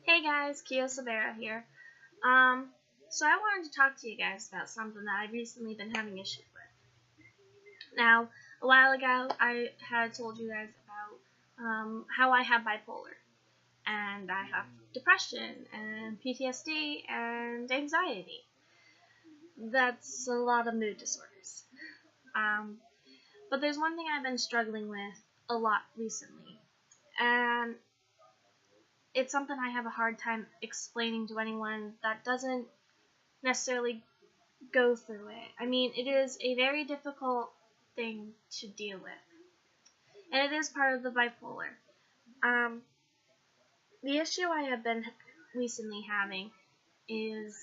Hey guys, Kyo Sabera here. So I wanted to talk to you guys about something that I've recently been having issues with. Now, a while ago, I had told you guys about how I have bipolar, and I have depression, and PTSD, and anxiety. That's a lot of mood disorders. But there's one thing I've been struggling with a lot recently, and it's something I have a hard time explaining to anyone that doesn't necessarily go through it. I mean, it is a very difficult thing to deal with, and it is part of the bipolar. Um, the issue I have been recently having is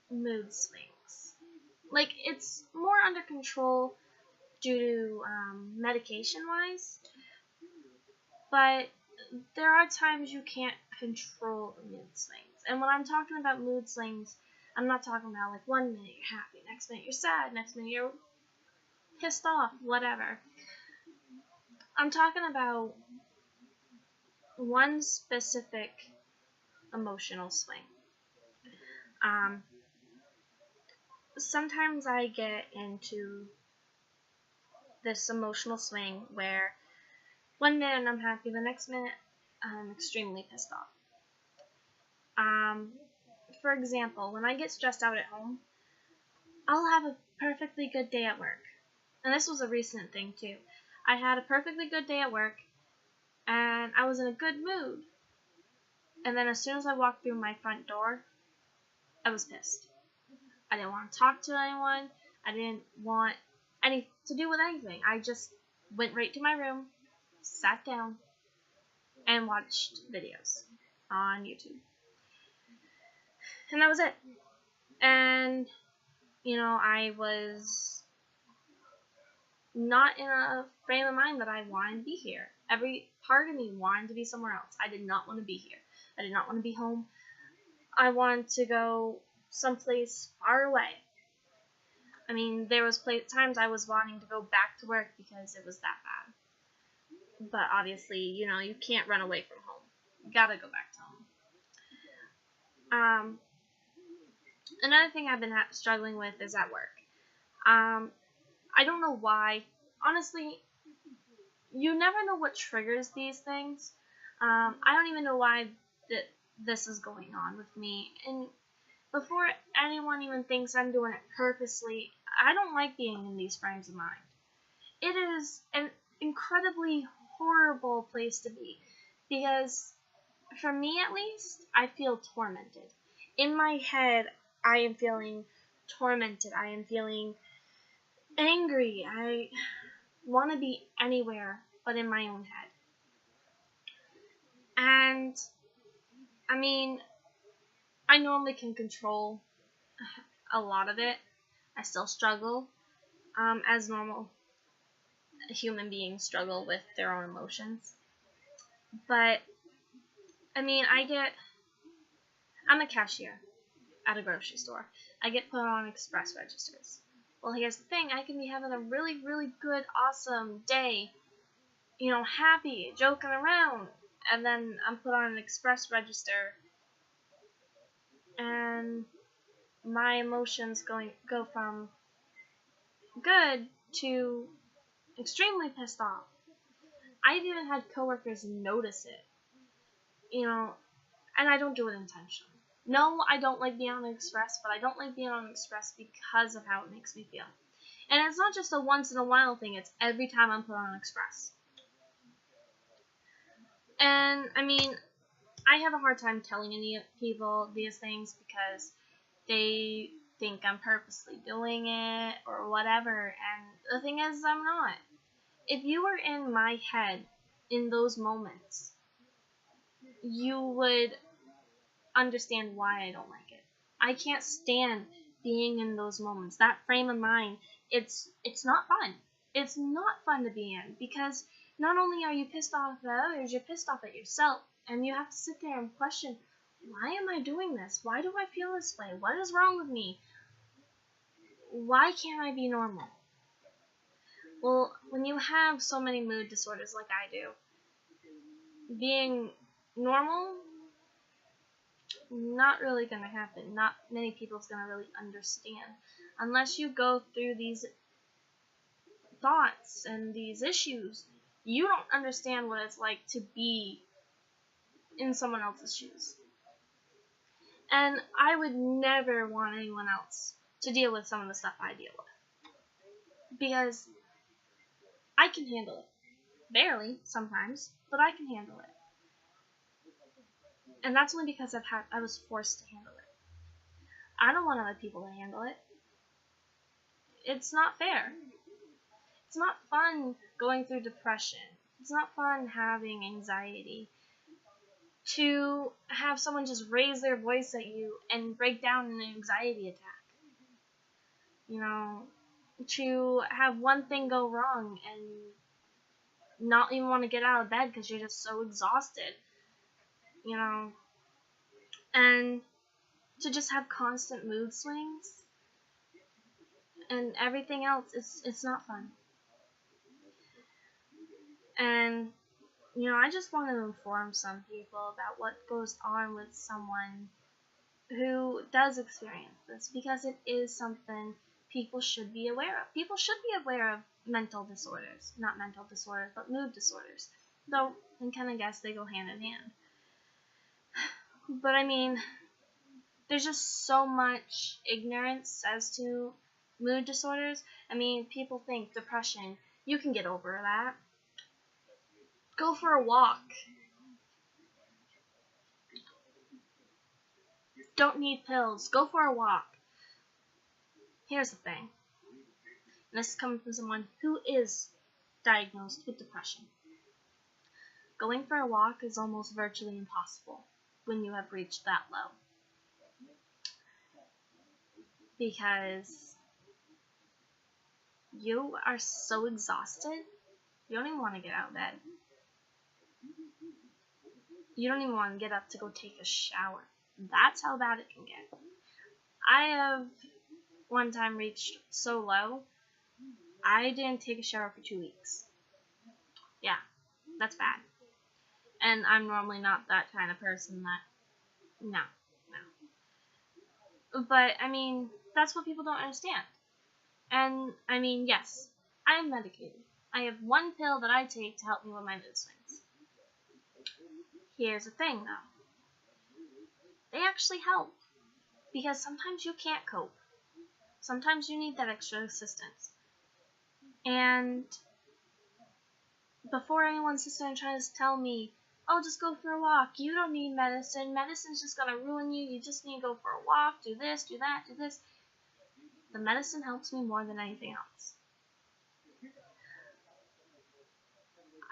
mood swings. Like, it's more under control due to medication wise, but there are times you can't control the mood swings. And when I'm talking about mood swings, I'm not talking about like 1 minute you're happy, next minute you're sad, next minute you're pissed off, whatever. I'm talking about one specific emotional swing. Sometimes I get into this emotional swing where 1 minute I'm happy, the next minute I'm extremely pissed off. For example, when I get stressed out at home, I'll have a perfectly good day at work. And this was a recent thing too. I had a perfectly good day at work, and I was in a good mood. And then as soon as I walked through my front door, I was pissed. I didn't want to talk to anyone. I didn't want any to do with anything. I just went right to my room, sat down, and watched videos on YouTube. And that was it. And, I was not in a frame of mind that I wanted to be here. Every part of me wanted to be somewhere else. I did not want to be here. I did not want to be home. I wanted to go someplace far away. I mean, there was times I was wanting to go back to work because it was that bad. But obviously, you can't run away from home. You gotta go back to home. Another thing I've been struggling with is at work. I don't know why. Honestly, you never know what triggers these things. I don't even know why this is going on with me. And before anyone even thinks I'm doing it purposely, I don't like being in these frames of mind. It is an incredibly horrible place to be because, for me at least, I feel tormented. In my head, I am feeling tormented. I am feeling angry. I want to be anywhere but in my own head. And, I mean, I normally can control a lot of it. I still struggle, as normal human beings struggle with their own emotions. But, I mean, I'm a cashier at a grocery store. I get put on express registers. Well, here's the thing. I can be having a really, really good, awesome day, happy, joking around, and then I'm put on an express register, and my emotions go from good to extremely pissed off. I've even had coworkers notice it, and I don't do it intentionally. No, I don't like being on the express, but I don't like being on the express because of how it makes me feel. And it's not just a once in a while thing, it's every time I'm put on express. And, I mean, I have a hard time telling any people these things because they think I'm purposely doing it or whatever, and the thing is, I'm not. If you were in my head in those moments, you would understand why I don't like it. I can't stand being in those moments. That frame of mind, it's not fun. It's not fun to be in because not only are you pissed off at others, you're pissed off at yourself, and you have to sit there and question, why am I doing this? Why do I feel this way? What is wrong with me? Why can't I be normal? Well, when you have so many mood disorders like I do, being normal not really going to happen. Not many people's going to really understand. Unless you go through these thoughts and these issues, you don't understand what it's like to be in someone else's shoes. And I would never want anyone else to deal with some of the stuff I deal with. Because I can handle it. Barely, sometimes, but I can handle it. And that's only because I was forced to handle it. I don't want other people to handle it. It's not fair. It's not fun going through depression. It's not fun having anxiety. To have someone just raise their voice at you and break down in an anxiety attack. You know, to have one thing go wrong and not even want to get out of bed because you're just so exhausted. You know, and to just have constant mood swings and everything else, it's not fun. And, you know, I just want to inform some people about what goes on with someone who does experience this, because it is something people should be aware of. People should be aware of mental disorders. Not mental disorders, but mood disorders. Though, I kind of guess they go hand in hand. But, I mean, there's just so much ignorance as to mood disorders. I mean, people think depression, you can get over that. Go for a walk. Don't need pills. Go for a walk. Here's the thing. And this is coming from someone who is diagnosed with depression. Going for a walk is almost virtually impossible when you have reached that low. Because you are so exhausted, you don't even want to get out of bed. You don't even want to get up to go take a shower. That's how bad it can get. I have one time reached so low, I didn't take a shower for 2 weeks. Yeah, that's bad. And I'm normally not that kind of person that, no. But, I mean, that's what people don't understand. And, I mean, yes, I'm medicated. I have one pill that I take to help me with my mood swings. Here's the thing, though. They actually help. Because sometimes you can't cope. Sometimes you need that extra assistance. And before anyone sits there and tries to tell me, oh, just go for a walk. You don't need medicine. Medicine's just going to ruin you. You just need to go for a walk. Do this, do that, do this. The medicine helps me more than anything else.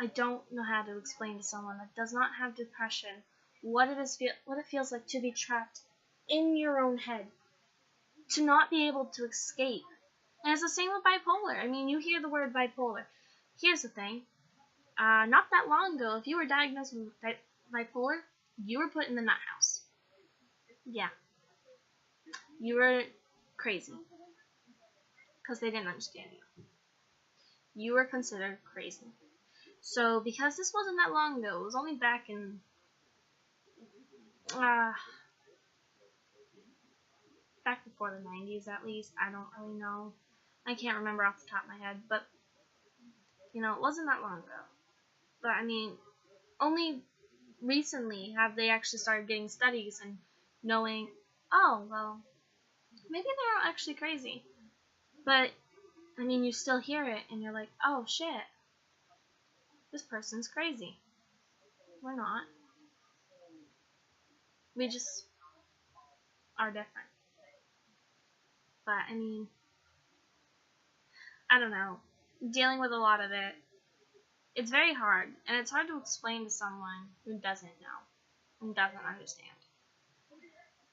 I don't know how to explain to someone that does not have depression what it feels like to be trapped in your own head, to not be able to escape. And it's the same with bipolar. I mean, you hear the word bipolar. Here's the thing. Not that long ago, if you were diagnosed with bipolar, you were put in the nut house. Yeah. You were crazy. Because they didn't understand you. You were considered crazy. So, because this wasn't that long ago, it was only back in, back before the 90s at least. I don't really know. I can't remember off the top of my head, but, you know, it wasn't that long ago. But, I mean, only recently have they actually started getting studies and knowing, oh, well, maybe they're not actually crazy. But, I mean, you still hear it, and you're like, oh, shit. This person's crazy. We're not. We just are different. But, I mean, I don't know. Dealing with a lot of it, it's very hard. And it's hard to explain to someone who doesn't know and doesn't understand.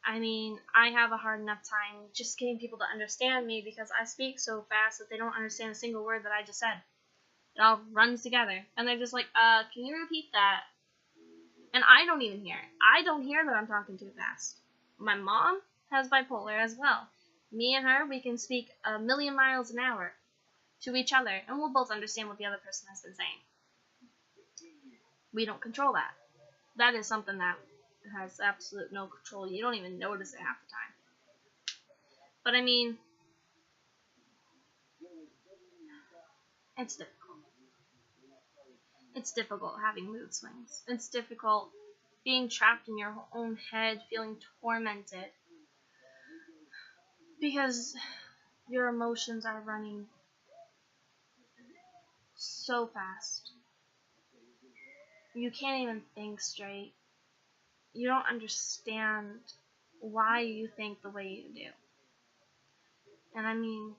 I mean, I have a hard enough time just getting people to understand me because I speak so fast that they don't understand a single word that I just said. It all runs together. And they're just like, can you repeat that? And I don't even hear it. I don't hear that I'm talking too fast. My mom has bipolar as well. Me and her, we can speak 1,000,000 miles an hour to each other, and we'll both understand what the other person has been saying. We don't control that. That is something that has absolute no control. You don't even notice it half the time. But I mean, it's difficult. It's difficult having mood swings. It's difficult being trapped in your own head, feeling tormented. Because your emotions are running so fast. You can't even think straight. You don't understand why you think the way you do. And I mean,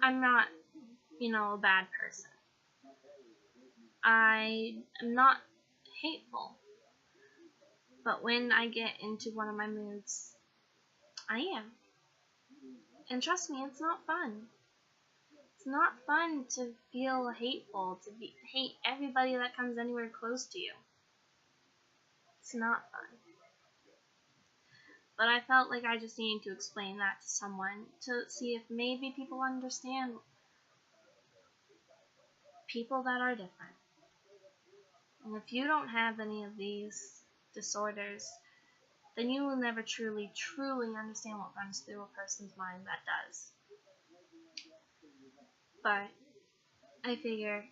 I'm not, a bad person. I am not hateful. But when I get into one of my moods, I am. And trust me, it's not fun. It's not fun to feel hateful, to hate everybody that comes anywhere close to you. It's not fun. But I felt like I just needed to explain that to someone to see if maybe people understand people that are different. And if you don't have any of these disorders, then you will never truly, truly understand what runs through a person's mind that does. But I figure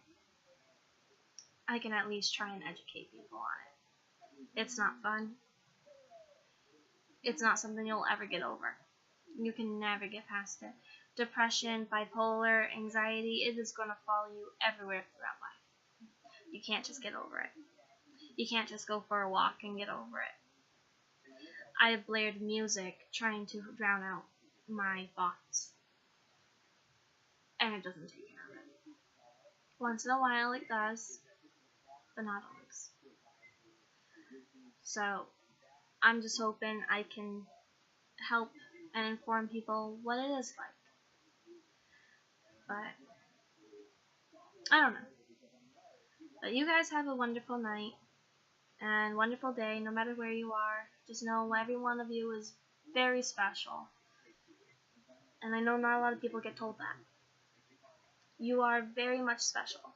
I can at least try and educate people on it. It's not fun. It's not something you'll ever get over. You can never get past it. Depression, bipolar, anxiety, it is going to follow you everywhere throughout life. You can't just get over it. You can't just go for a walk and get over it. I have blared music trying to drown out my thoughts. And it doesn't take care of it. Once in a while it does, but not always. So, I'm just hoping I can help and inform people what it is like. But, I don't know. But you guys have a wonderful night and wonderful day, no matter where you are. Just know every one of you is very special. And I know not a lot of people get told that. You are very much special.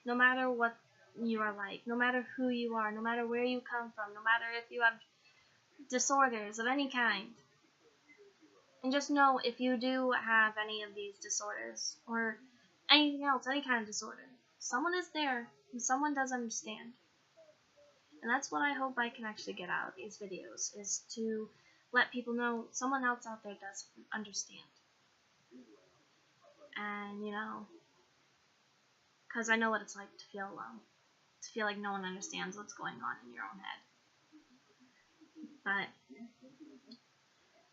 No matter what you are like, no matter who you are, no matter where you come from, no matter if you have disorders of any kind. And just know if you do have any of these disorders or anything else, any kind of disorder, someone is there and someone does understand. And that's what I hope I can actually get out of these videos, is to let people know someone else out there does understand. And, because I know what it's like to feel alone, to feel like no one understands what's going on in your own head. But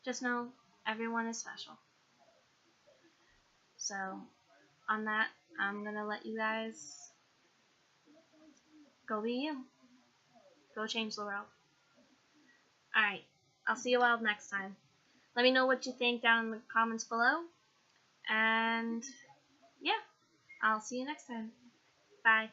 just know everyone is special. So, on that, I'm going to let you guys go be you. Go change the world. Alright, I'll see you all next time. Let me know what you think down in the comments below. And, yeah, I'll see you next time. Bye.